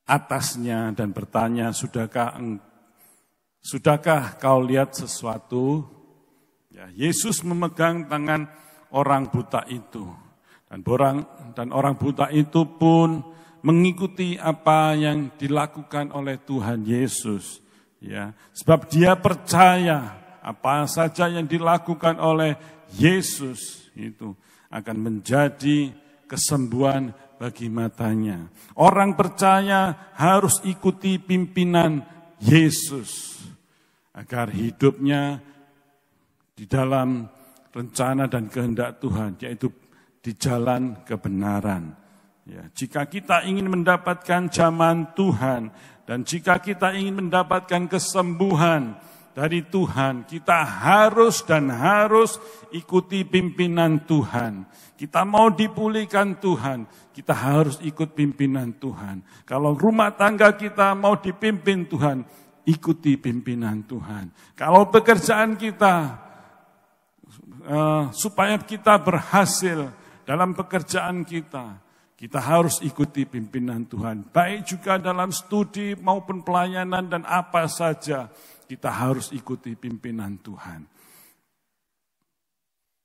[SPEAKER 2] atasnya dan bertanya, Sudahkah kau lihat sesuatu? Ya, Yesus memegang tangan orang buta itu. Dan orang buta itu pun mengikuti apa yang dilakukan oleh Tuhan Yesus. Ya, sebab dia percaya apa saja yang dilakukan oleh Yesus itu akan menjadi kesembuhan bagi matanya. Orang percaya harus ikuti pimpinan Yesus agar hidupnya di dalam rencana dan kehendak Tuhan, yaitu di jalan kebenaran. Ya, jika kita ingin mendapatkan zaman Tuhan dan jika kita ingin mendapatkan kesembuhan dari Tuhan, kita harus ikuti pimpinan Tuhan. Kita mau dipulihkan Tuhan, kita harus ikut pimpinan Tuhan. Kalau rumah tangga kita mau dipimpin Tuhan, ikuti pimpinan Tuhan. Kalau pekerjaan kita, supaya kita berhasil dalam pekerjaan kita, kita harus ikuti pimpinan Tuhan. Baik juga dalam studi maupun pelayanan dan apa saja, kita harus ikuti pimpinan Tuhan.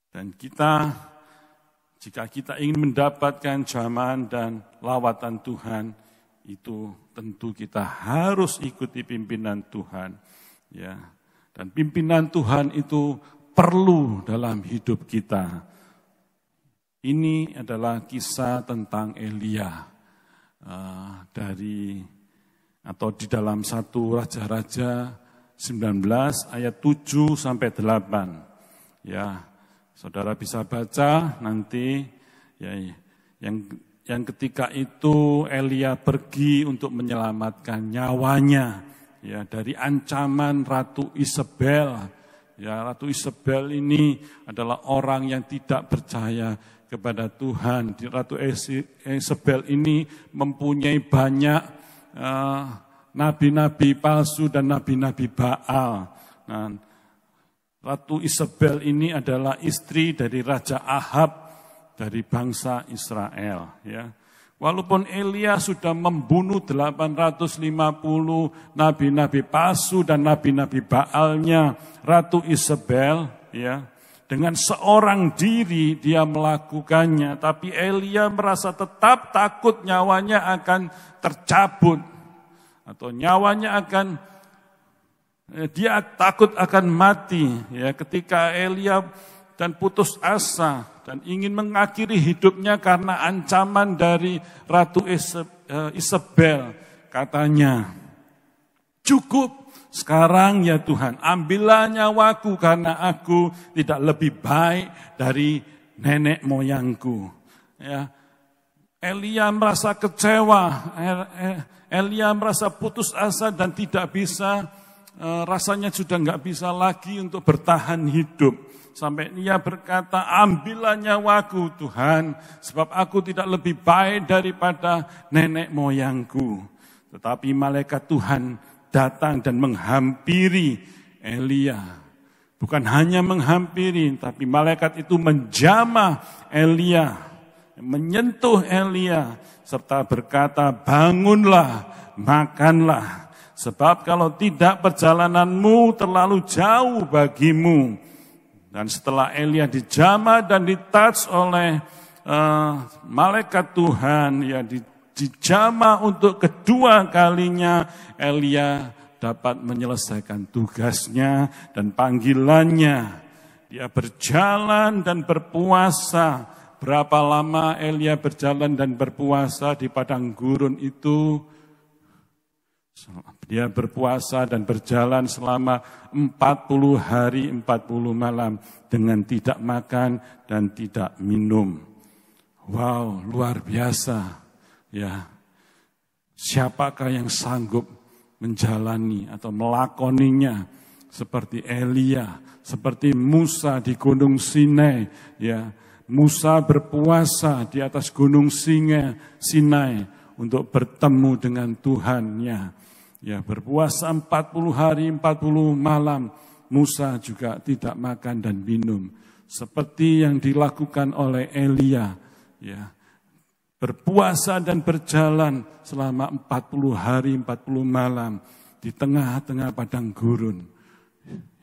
[SPEAKER 2] Dan jika kita ingin mendapatkan zaman dan lawatan Tuhan, itu tentu kita harus ikuti pimpinan Tuhan. Ya. Dan pimpinan Tuhan itu perlu dalam hidup kita. Ini adalah kisah tentang Elia di dalam 1 Raja-Raja 19 ayat 7 sampai 8. Ya, saudara bisa baca nanti ya, yang ketika itu Elia pergi untuk menyelamatkan nyawanya ya dari ancaman Ratu Isabel. Ya, Ratu Isabel ini adalah orang yang tidak percaya kepada Tuhan. Ratu Isabel ini mempunyai banyak nabi-nabi palsu dan nabi-nabi Baal. Nah, Ratu Isabel ini adalah istri dari Raja Ahab dari bangsa Israel. Ya. Walaupun Elia sudah membunuh 850 nabi-nabi palsu dan nabi-nabi Baalnya Ratu Isabel, ya, dengan seorang diri dia melakukannya, tapi Elia merasa tetap takut nyawanya akan tercabut atau nyawanya dia takut akan mati. Ya, ketika Elia dan putus asa dan ingin mengakhiri hidupnya karena ancaman dari Ratu Isabel, katanya, "Cukup sekarang ya Tuhan, ambillah nyawaku karena aku tidak lebih baik dari nenek moyangku." Ya, Elia merasa kecewa, Elia merasa putus asa dan tidak bisa, rasanya sudah nggak bisa lagi untuk bertahan hidup. Sampai ia berkata, "Ambillah nyawaku Tuhan, sebab aku tidak lebih baik daripada nenek moyangku." Tetapi malaikat Tuhan datang dan menghampiri Elia. Bukan hanya menghampiri, tapi malaikat itu menjamah Elia, menyentuh Elia, serta berkata, "Bangunlah, makanlah, sebab kalau tidak perjalananmu terlalu jauh bagimu." Dan setelah Elia dijamah dan ditouch oleh malaikat Tuhan, ya dijamah untuk kedua kalinya, Elia dapat menyelesaikan tugasnya dan panggilannya. Dia berjalan dan berpuasa. Berapa lama Elia berjalan dan berpuasa di padang gurun itu? Dia berpuasa dan berjalan selama 40 hari 40 malam dengan tidak makan dan tidak minum. Wow, luar biasa. Ya. Siapakah yang sanggup menjalani atau melakoninya seperti Elia, seperti Musa di Gunung Sinai, ya. Musa berpuasa di atas Gunung Sinai untuk bertemu dengan Tuhannya. Ya, berpuasa 40 hari 40 malam. Musa juga tidak makan dan minum seperti yang dilakukan oleh Elia, ya. Berpuasa dan berjalan selama 40 hari 40 malam di tengah-tengah padang gurun.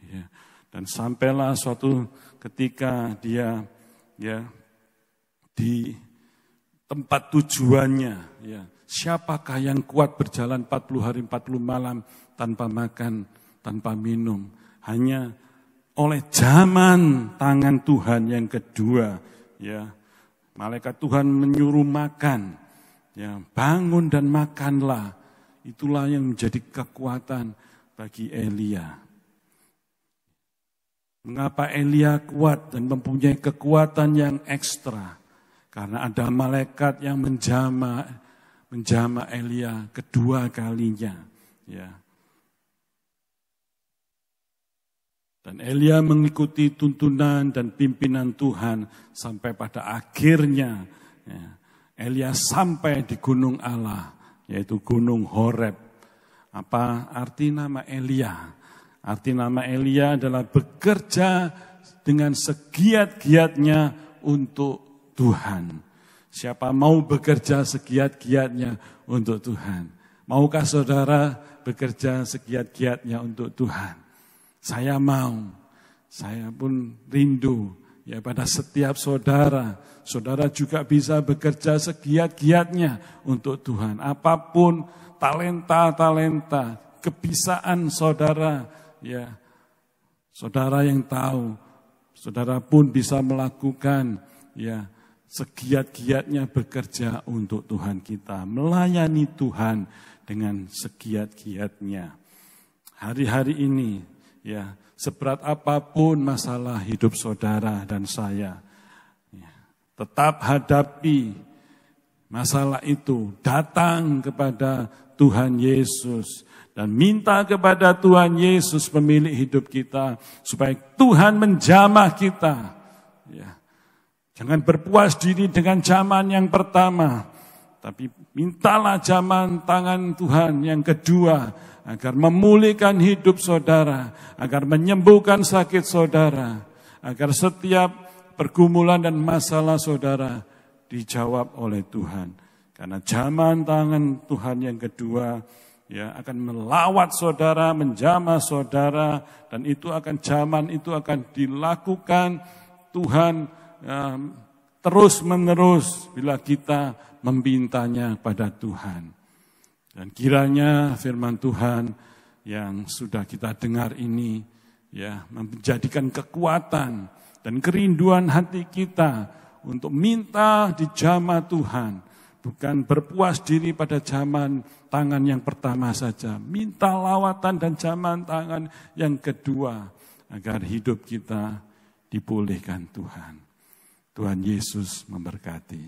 [SPEAKER 2] Ya. Dan sampailah suatu ketika dia, ya, di tempat tujuannya, ya. Siapakah yang kuat berjalan 40 hari 40 malam tanpa makan, tanpa minum? Hanya oleh jaman tangan Tuhan yang kedua, ya. Malaikat Tuhan menyuruh makan, ya, bangun dan makanlah. Itulah yang menjadi kekuatan bagi Elia. Mengapa Elia kuat dan mempunyai kekuatan yang ekstra? Karena ada malaikat yang menjama Elia kedua kalinya, ya. Dan Elia mengikuti tuntunan dan pimpinan Tuhan sampai pada akhirnya, ya, Elia sampai di gunung Allah, yaitu Gunung Horeb. Apa arti nama Elia? Arti nama Elia adalah bekerja dengan segiat-giatnya untuk Tuhan. Siapa mau bekerja segiat-giatnya untuk Tuhan? Maukah saudara bekerja segiat-giatnya untuk Tuhan? Saya mau, saya pun rindu ya pada setiap saudara. Saudara juga bisa bekerja segiat-giatnya untuk Tuhan. Apapun talenta-talenta, kebisaan saudara, ya, saudara yang tahu, saudara pun bisa melakukan, ya, segiat-giatnya bekerja untuk Tuhan kita, melayani Tuhan dengan segiat-giatnya. Hari-hari ini, ya, seberat apapun masalah hidup saudara dan saya, ya, tetap hadapi masalah itu, datang kepada Tuhan Yesus dan minta kepada Tuhan Yesus pemilik hidup kita supaya Tuhan menjamah kita. Ya. Jangan berpuas diri dengan zaman yang pertama, tapi mintalah zaman tangan Tuhan yang kedua agar memulihkan hidup saudara, agar menyembuhkan sakit saudara, agar setiap pergumulan dan masalah saudara dijawab oleh Tuhan. Karena zaman tangan Tuhan yang kedua, ya, akan melawat saudara, menjamah saudara, dan itu akan zaman itu akan dilakukan Tuhan terus menerus bila kita memintanya pada Tuhan. Dan kiranya firman Tuhan yang sudah kita dengar ini, ya, menjadikan kekuatan dan kerinduan hati kita untuk minta dijamah Tuhan. Bukan berpuas diri pada zaman tangan yang pertama saja. Minta lawatan dan zaman tangan yang kedua agar hidup kita dipulihkan Tuhan. Tuhan Yesus memberkati.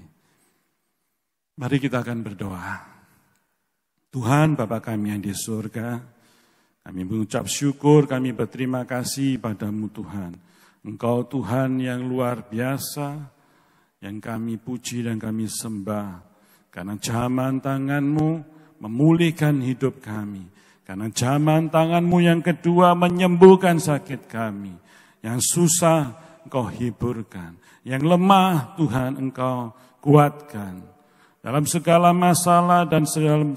[SPEAKER 2] Mari kita akan berdoa. Tuhan Bapa kami yang di surga, kami mengucap syukur, kami berterima kasih padamu Tuhan. Engkau Tuhan yang luar biasa, yang kami puji dan kami sembah. Karena jaman tangan-Mu memulihkan hidup kami. Karena jaman tangan-Mu yang kedua menyembuhkan sakit kami. Yang susah Engkau hiburkan. Yang lemah Tuhan Engkau kuatkan. Dalam segala masalah dan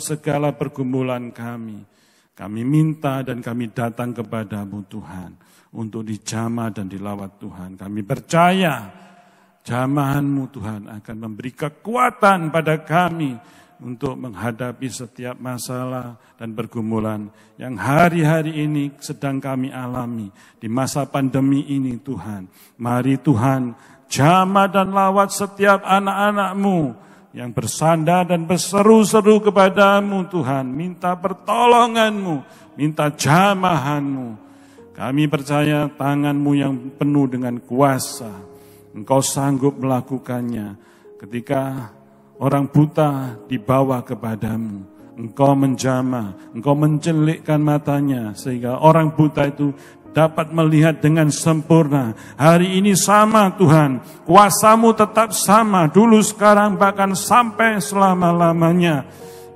[SPEAKER 2] segala pergumulan kami. Kami minta dan kami datang kepada-Mu Tuhan. Untuk dijamah dan dilawat Tuhan. Kami percaya jamahan-Mu Tuhan akan memberi kekuatan pada kami untuk menghadapi setiap masalah dan pergumulan yang hari-hari ini sedang kami alami di masa pandemi ini Tuhan. Mari Tuhan jamah dan lawat setiap anak-anak-Mu yang bersandar dan berseru-seru kepada-Mu Tuhan. Minta pertolongan-Mu, minta jamahan-Mu. Kami percaya tangan-Mu yang penuh dengan kuasa. Engkau sanggup melakukannya ketika orang buta dibawa kepada-Mu. Engkau menjamah, Engkau mencelikkan matanya, sehingga orang buta itu dapat melihat dengan sempurna. Hari ini sama Tuhan, kuasa-Mu tetap sama, dulu, sekarang, bahkan sampai selama-lamanya.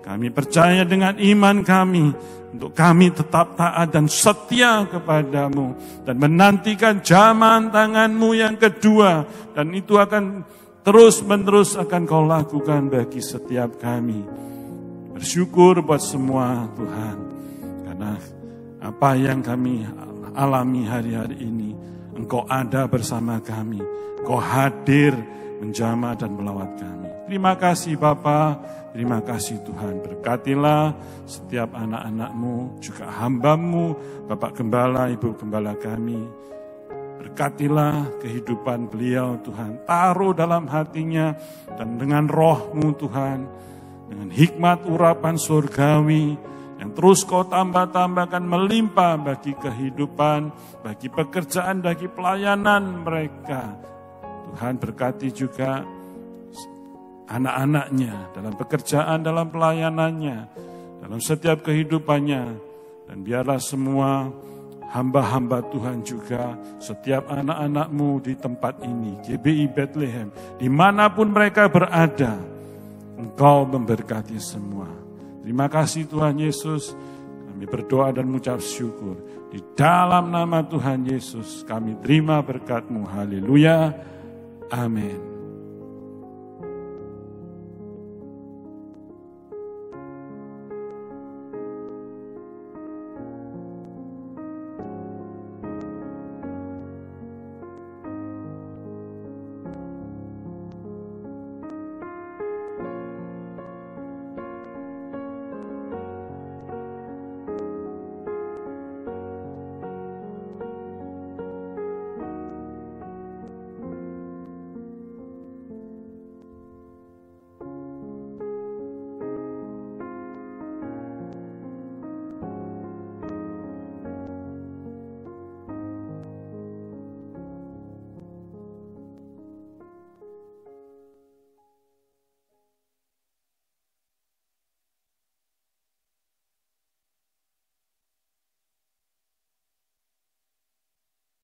[SPEAKER 2] Kami percaya dengan iman kami, untuk kami tetap taat dan setia kepadamu, dan menantikan jaman tangan-Mu yang kedua, dan itu akan terus-menerus akan Kau lakukan bagi setiap kami. Bersyukur buat semua Tuhan, karena apa yang kami alami hari-hari ini, Engkau ada bersama kami, Engkau hadir menjamah dan melawat kami. Terima kasih Bapa, terima kasih Tuhan. Berkatilah setiap anak-anak-Mu, juga hamba-Mu, Bapak Gembala, Ibu Gembala kami. Berkatilah kehidupan beliau Tuhan, taruh dalam hatinya, dan dengan roh-Mu Tuhan, dengan hikmat urapan surgawi, yang terus Kau tambah-tambahkan melimpah bagi kehidupan, bagi pekerjaan, bagi pelayanan mereka. Tuhan berkati juga anak-anaknya dalam pekerjaan, dalam pelayanannya, dalam setiap kehidupannya. Dan biarlah semua hamba-hamba Tuhan juga, setiap anak-anak-Mu di tempat ini, GBI Bethlehem, dimanapun mereka berada, Engkau memberkati semua. Terima kasih Tuhan Yesus, kami berdoa dan mengucap syukur. Di dalam nama Tuhan Yesus, kami terima berkat-Mu. Haleluya. Amin.